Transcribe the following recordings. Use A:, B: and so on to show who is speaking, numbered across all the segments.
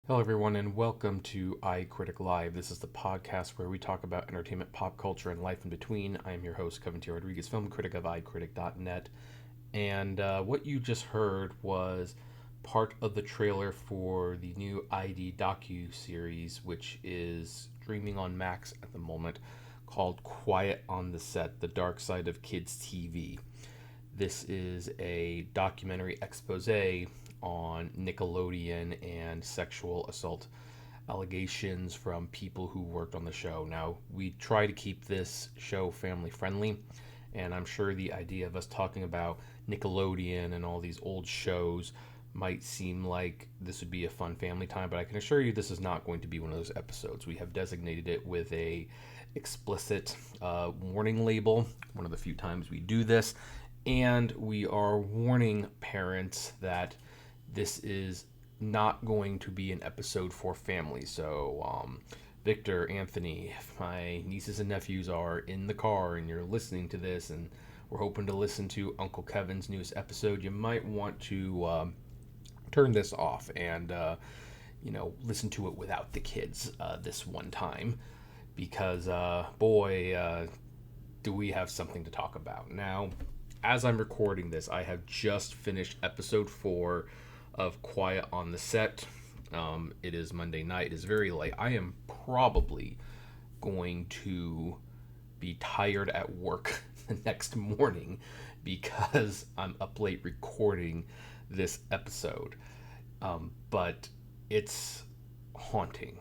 A: Hello, everyone, and welcome to iCritic Live. This is the podcast where we talk about entertainment, pop culture, and life in between. I am your host, Kevin T. Rodriguez, film critic of iCritic.net. And what you just heard was part of the trailer for the new ID docu-series, which is streaming on Max at the moment, called Quiet on the Set, The Dark Side of Kids TV. This is a documentary expose on Nickelodeon and sexual assault allegations from people who worked on the show. Now, we try to keep this show family friendly, and I'm sure the idea of us talking about Nickelodeon and all these old shows might seem like this would be a fun family time, but I can assure you this is not going to be one of those episodes. We have designated it with a explicit warning label, one of the few times we do this, and we are warning parents that this is not going to be an episode for families. So, Victor, Anthony, if my nieces and nephews are in the car and you're listening to this and we're hoping to listen to Uncle Kevin's newest episode, you might want to turn this off and, listen to it without the kids this one time. Because, do we have something to talk about. Now, as I'm recording this, I have just finished episode 4 of Quiet on the Set. It is Monday night. It is very late. I am probably going to be tired at work the next morning because I'm up late recording this episode. But it's haunting.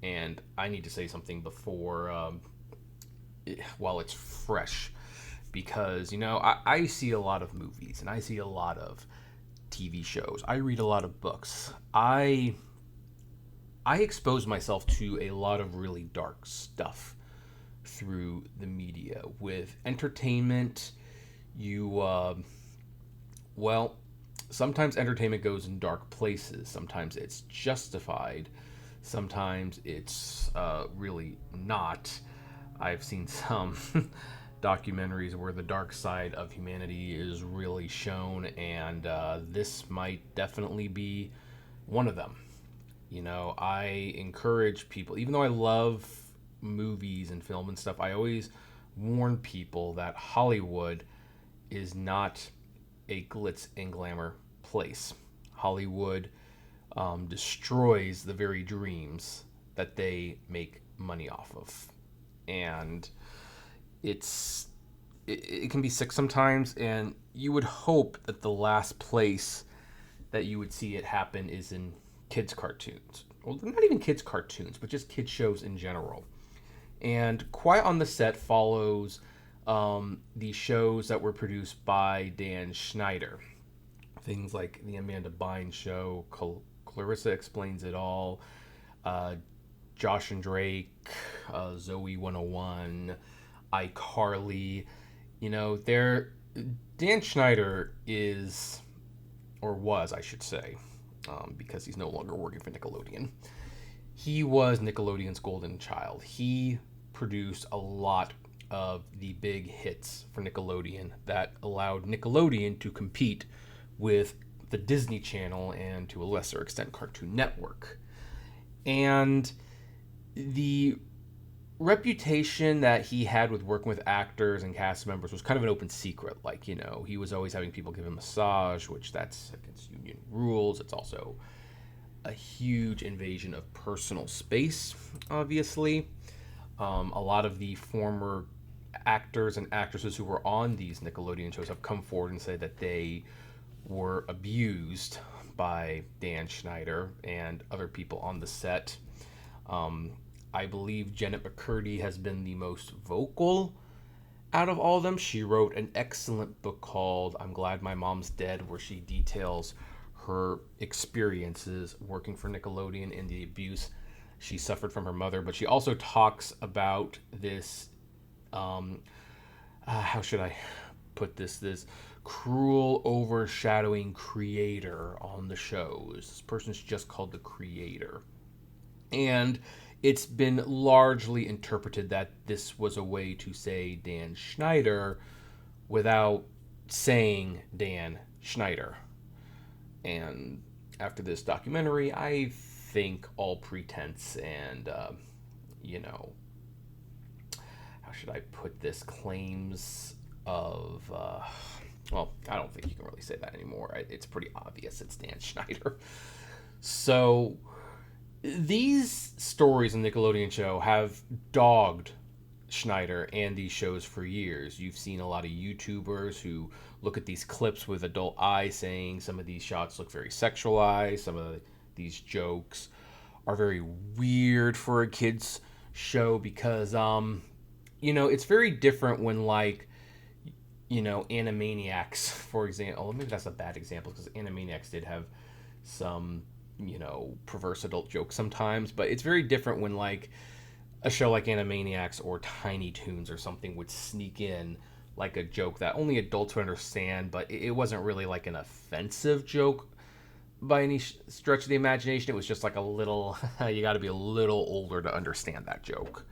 A: And I need to say something before, while it's fresh. Because, I see a lot of movies and I see a lot of TV shows. I read a lot of books. I expose myself to a lot of really dark stuff through the media. With entertainment, sometimes entertainment goes in dark places. Sometimes it's justified. Sometimes it's really not. I've seen some documentaries where the dark side of humanity is really shown, and this might definitely be one of them. I encourage people, even though I love movies and film and stuff, I always warn people that Hollywood is not a glitz and glamour place. Hollywood destroys the very dreams that they make money off of. And it can be sick sometimes, and you would hope that the last place that you would see it happen is in kids cartoons. Well, not even kids cartoons, but just kids shows in general. And Quiet on the Set follows the shows that were produced by Dan Schneider. Things like The Amanda Bynes Show, Clarissa Explains It All, Josh and Drake, Zoe 101, iCarly. Dan Schneider is, or was, I should say, because he's no longer working for Nickelodeon. He was Nickelodeon's golden child. He produced a lot of the big hits for Nickelodeon that allowed Nickelodeon to compete with the Disney Channel and, to a lesser extent, Cartoon Network. And the reputation that he had with working with actors and cast members was kind of an open secret. He was always having people give him a massage, which that's against union rules. It's also a huge invasion of personal space, obviously. A lot of the former actors and actresses who were on these Nickelodeon shows have come forward and said that they were abused by Dan Schneider and other people on the set. I believe Janet McCurdy has been the most vocal out of all of them. She wrote an excellent book called I'm Glad My Mom's Dead, where she details her experiences working for Nickelodeon and the abuse she suffered from her mother. But she also talks about this, how should I put this cruel, overshadowing creator on the shows. This person's just called the creator. And it's been largely interpreted that this was a way to say Dan Schneider without saying Dan Schneider. And after this documentary, I think all pretense and, you know, how should I put this, claims of, well, I don't think you can really say that anymore. It's pretty obvious it's Dan Schneider. So these stories in the Nickelodeon show have dogged Schneider and these shows for years. You've seen a lot of YouTubers who look at these clips with adult eyes saying some of these shots look very sexualized, some of these jokes are very weird for a kid's show because you know, it's very different when, like, you know, Animaniacs, for example. Maybe that's a bad example because Animaniacs did have some, you know, perverse adult jokes sometimes, but it's very different when, like, a show like Animaniacs or Tiny Toons or something would sneak in like a joke that only adults would understand, but it wasn't really like an offensive joke by any stretch of the imagination. It was just like a little, you got to be a little older to understand that joke.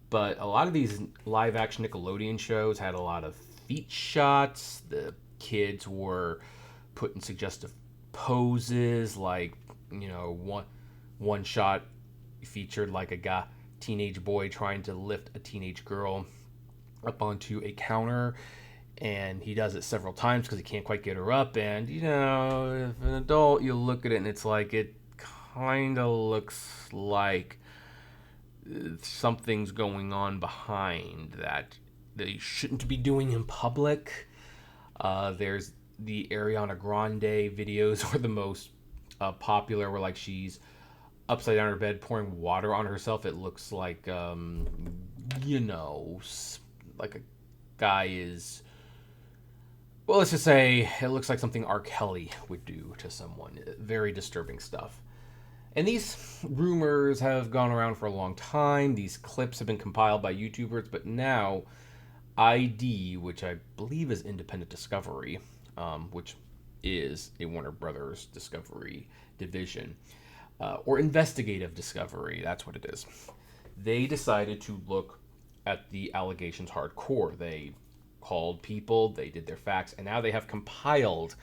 A: But a lot of these live action Nickelodeon shows had a lot of feet shots. The kids were put in suggestive poses, like, you know, one shot featured like a teenage boy trying to lift a teenage girl up onto a counter, and he does it several times because he can't quite get her up. And, you know, if an adult, you look at it and it's like, it kind of looks like something's going on behind that they shouldn't be doing in public. There's the Ariana Grande videos are the most popular, where like she's upside down in her bed pouring water on herself. It looks like, you know, like a guy is, well, let's just say it looks like something R. Kelly would do to someone. Very disturbing stuff. And these rumors have gone around for a long time. These clips have been compiled by YouTubers, but now ID, which I believe is Independent Discovery, which is a Warner Brothers Discovery division, or Investigative Discovery, that's what it is. They decided to look at the allegations hardcore. They called people, they did their facts, and now they have compiled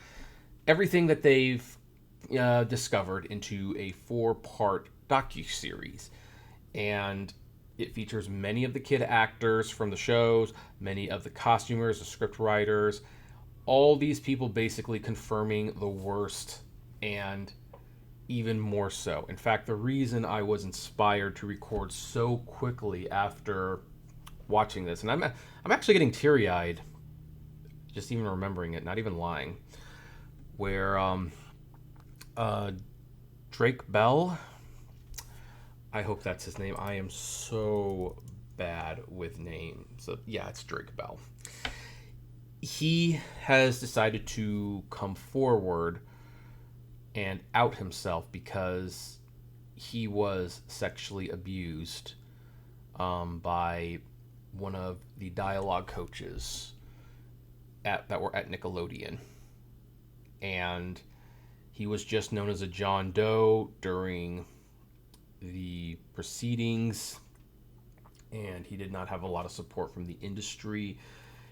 A: everything that they've discovered into a 4-part docuseries. And it features many of the kid actors from the shows, many of the costumers, the script writers, all these people basically confirming the worst and even more so. In fact, the reason I was inspired to record so quickly after watching this, and I'm actually getting teary-eyed just even remembering it, not even lying, where Drake Bell, I hope that's his name. I am so bad with names. So yeah, it's Drake Bell. He has decided to come forward and out himself because he was sexually abused by one of the dialogue coaches that were at Nickelodeon. And he was just known as a John Doe during the proceedings, and he did not have a lot of support from the industry.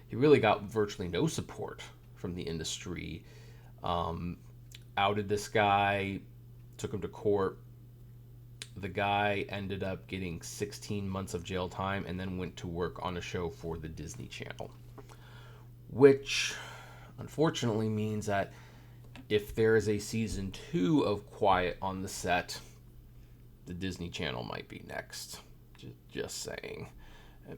A: He really got virtually no support from the industry. Outed this guy, took him to court. The guy ended up getting 16 months of jail time and then went to work on a show for the Disney Channel, which unfortunately means that if there is a season 2 of Quiet on the Set, the Disney Channel might be next. Just saying.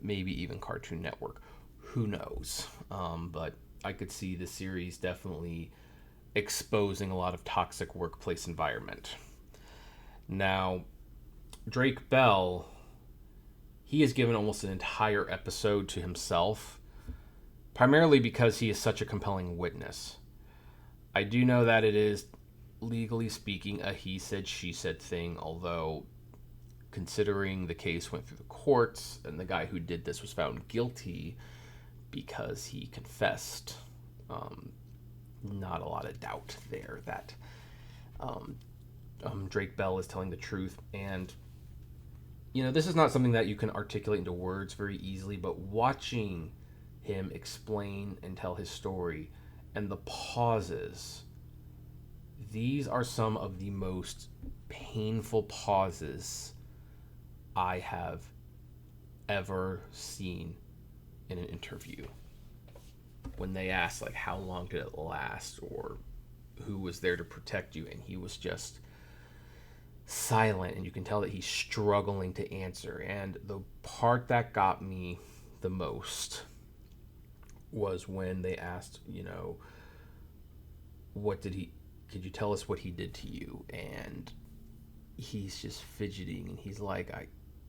A: Maybe even Cartoon Network. Who knows? But I could see the series definitely exposing a lot of toxic workplace environment. Now, Drake Bell, he has given almost an entire episode to himself, primarily because he is such a compelling witness. I do know that it is, legally speaking, a he said, she said thing, although considering the case went through the courts and the guy who did this was found guilty because he confessed, not a lot of doubt there that Drake Bell is telling the truth. And, you know, this is not something that you can articulate into words very easily, but watching him explain and tell his story and the pauses, these are some of the most painful pauses I have ever seen in an interview. When they asked, like, how long did it last, or who was there to protect you, and he was just silent, and you can tell that he's struggling to answer. And the part that got me the most was when they asked, could you tell us what he did to you? And he's just fidgeting, and he's like,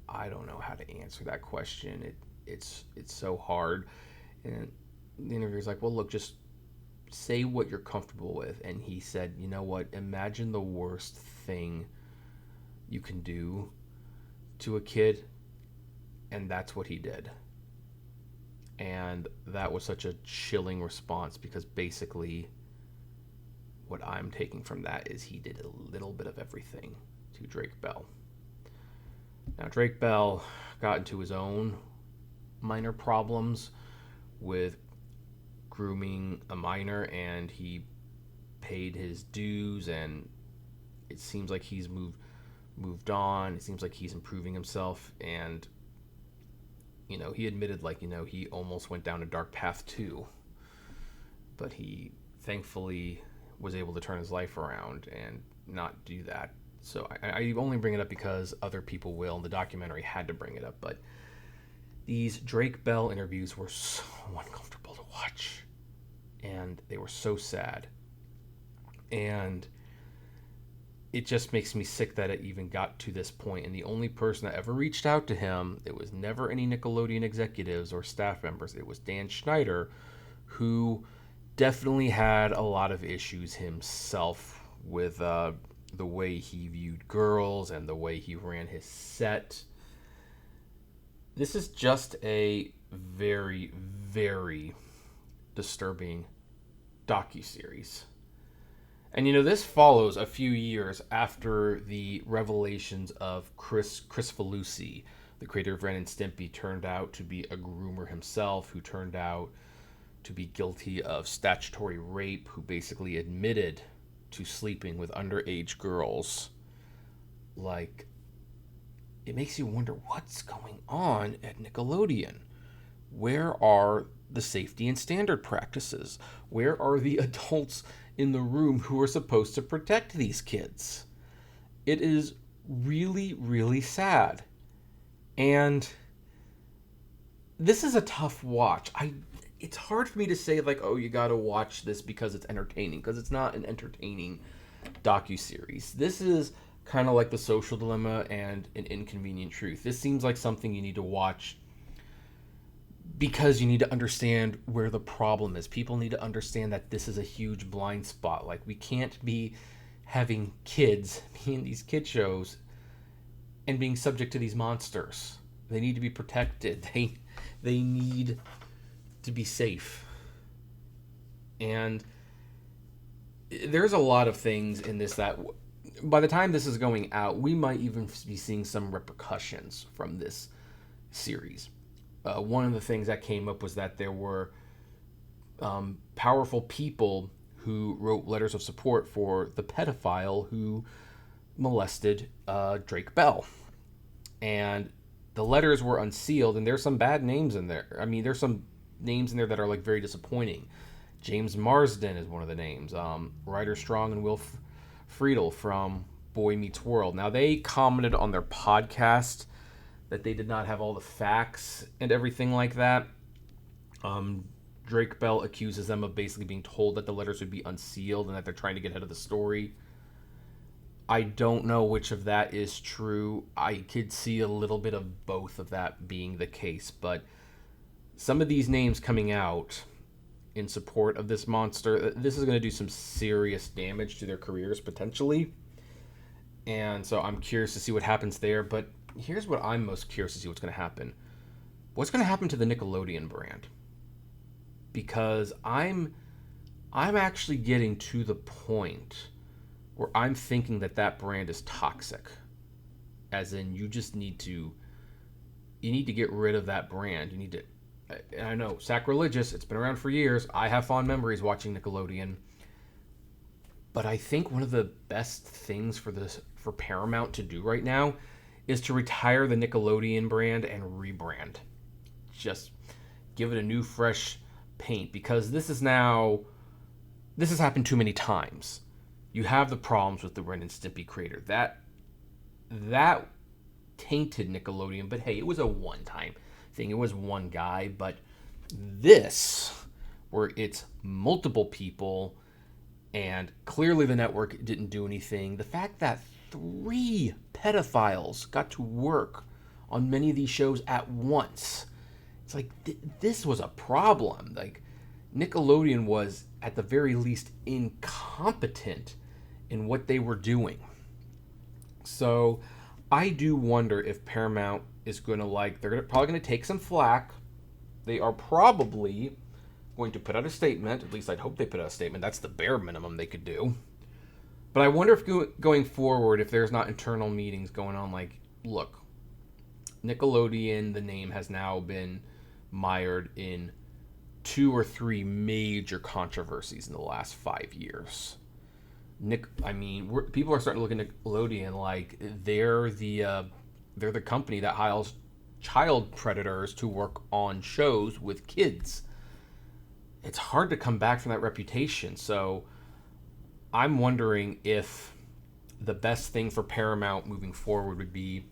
A: I don't know how to answer that question. It's so hard. And the interviewer's like, well, look, just say what you're comfortable with. And he said, you know what? Imagine the worst thing you can do to a kid. And that's what he did. And that was such a chilling response, because basically what I'm taking from that is he did a little bit of everything to Drake Bell. Now, Drake Bell got into his own minor problems with grooming a minor, and he paid his dues, and it seems like he's moved on. It seems like he's improving himself, and he admitted, he almost went down a dark path too, but he thankfully was able to turn his life around and not do that. So I only bring it up because other people will, and the documentary had to bring it up. But these Drake Bell interviews were so uncomfortable to watch, and they were so sad. And it just makes me sick that it even got to this point. And the only person that ever reached out to him, it was never any Nickelodeon executives or staff members. It was Dan Schneider, who definitely had a lot of issues himself with the way he viewed girls and the way he ran his set. This is just a very, very disturbing docuseries. And this follows a few years after the revelations of Chris Falusi, the creator of Ren and Stimpy, turned out to be a groomer himself, who turned out to be guilty of statutory rape, who basically admitted to sleeping with underage girls. Like, it makes you wonder what's going on at Nickelodeon. Where are the safety and standard practices? Where are the adults in the room who are supposed to protect these kids? It is really, really sad. And this is a tough watch. It's hard for me to say, oh, you gotta watch this because it's entertaining, because it's not an entertaining docuseries. This is kind of like The Social Dilemma and An Inconvenient Truth. This seems like something you need to watch because you need to understand where the problem is. People need to understand that this is a huge blind spot. We can't be having kids be in these kid shows and being subject to these monsters. They need to be protected. They need to be safe. And there's a lot of things in this that by the time this is going out, we might even be seeing some repercussions from this series. One of the things that came up was that there were powerful people who wrote letters of support for the pedophile who molested Drake Bell. And the letters were unsealed, and there's some bad names in there. I mean, there's some names in there that are very disappointing. James Marsden is one of the names. Ryder Strong and Will Friedle from Boy Meets World. Now, they commented on their podcast that they did not have all the facts and everything like that. Drake Bell accuses them of basically being told that the letters would be unsealed and that they're trying to get ahead of the story. I don't know which of that is true. I could see a little bit of both of that being the case, but some of these names coming out in support of this monster, this is going to do some serious damage to their careers potentially. And so I'm curious to see what happens there, but here's what I'm most curious to see what's going to happen. What's going to happen to the Nickelodeon brand? Because I'm actually getting to the point where I'm thinking that brand is toxic. As in, you need to get rid of that brand. You need to, and I know, sacrilegious, it's been around for years. I have fond memories watching Nickelodeon. But I think one of the best things for for Paramount to do right now is to retire the Nickelodeon brand and rebrand. Just give it a new, fresh paint, because this has happened too many times. You have the problems with the Ren and Stimpy creator. That tainted Nickelodeon, but hey, it was a one-time thing. It was one guy, but this, where it's multiple people, and clearly the network didn't do anything. The fact that 3 pedophiles got to work on many of these shows at once, it's like this was a problem. Like, Nickelodeon was at the very least incompetent in what they were doing. So I do wonder if Paramount is going to probably going to take some flack. They are probably going to put out a statement. At least I'd hope they put out a statement. That's the bare minimum they could do. But I wonder if going forward, if there's not internal meetings going on, like, look, Nickelodeon, the name has now been mired in 2 or 3 major controversies in the last 5 years. People are starting to look at Nickelodeon like they're the company that hires child predators to work on shows with kids. It's hard to come back from that reputation. So I'm wondering if the best thing for Paramount moving forward would be,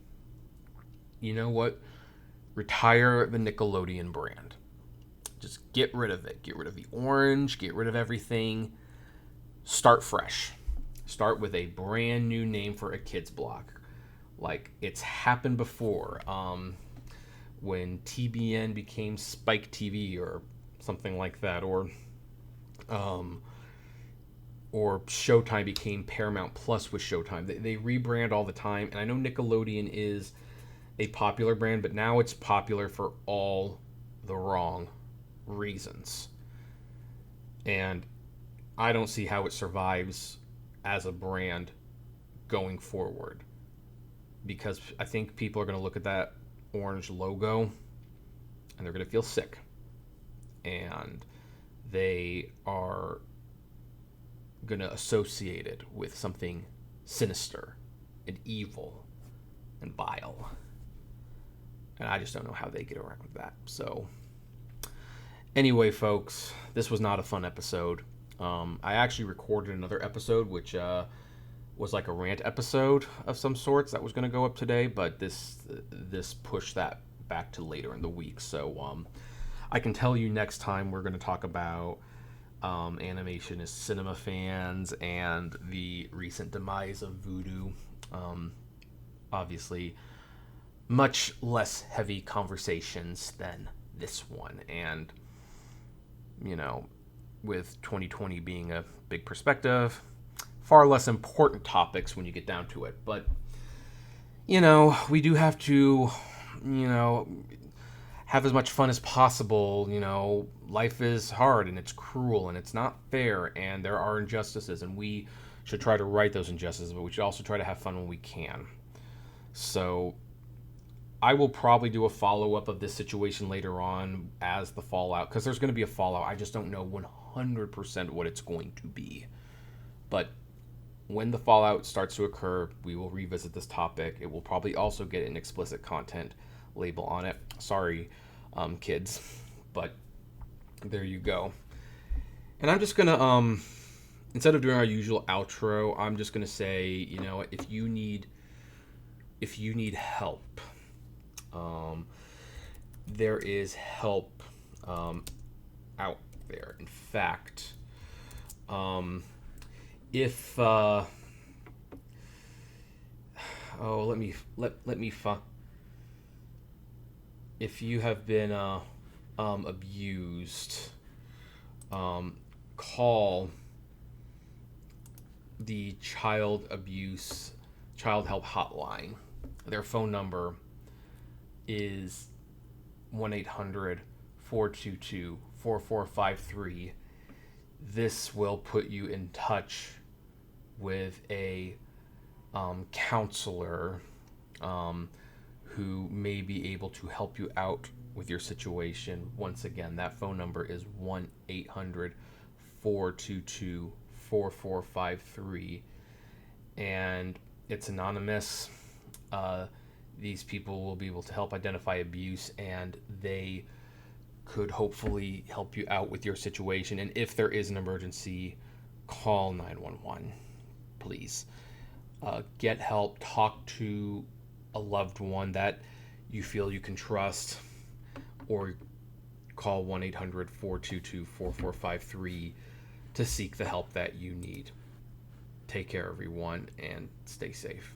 A: you know what? Retire the Nickelodeon brand. Just get rid of it. Get rid of the orange. Get rid of everything. Start fresh. Start with a brand new name for a kids block. Like it's happened before. When TBN became Spike TV or something like that, or Showtime became Paramount Plus with Showtime. They rebrand all the time, and I know Nickelodeon is a popular brand, but now it's popular for all the wrong reasons. And I don't see how it survives as a brand going forward, because I think people are going to look at that orange logo and they're going to feel sick, and they are going to associate it with something sinister and evil and vile, and I just don't know how they get around that. So anyway, folks, this was not a fun episode. I actually recorded another episode, which was like a rant episode of some sorts that was going to go up today, but this pushed that back to later in the week. So I can tell you next time we're going to talk about animation as cinema fans and the recent demise of Voodoo. Obviously, much less heavy conversations than this one, and with 2020 being a big perspective, far less important topics when you get down to it. But, we do have to, have as much fun as possible. Life is hard and it's cruel and it's not fair, and there are injustices, and we should try to right those injustices, but we should also try to have fun when we can. So I will probably do a follow-up of this situation later on as the fallout, because there's going to be a fallout. I just don't know 100% what it's going to be. But when the fallout starts to occur, we will revisit this topic. It will probably also get an explicit content label on it. Sorry, kids, but there you go. And I'm just going to, instead of doing our usual outro, I'm just going to say, if you need help, there is help out there. In fact, if if you have been abused, call the child help hotline. Their phone number is 1-800-422-4453. This will put you in touch with a counselor who may be able to help you out with your situation. Once again, that phone number is 1-800-422-4453. And It's anonymous. These people will be able to help identify abuse, and they could hopefully help you out with your situation. And if there is an emergency, call 911, please. Get help. Talk to a loved one that you feel you can trust, or call 1-800-422-4453 to seek the help that you need. Take care, everyone, and stay safe.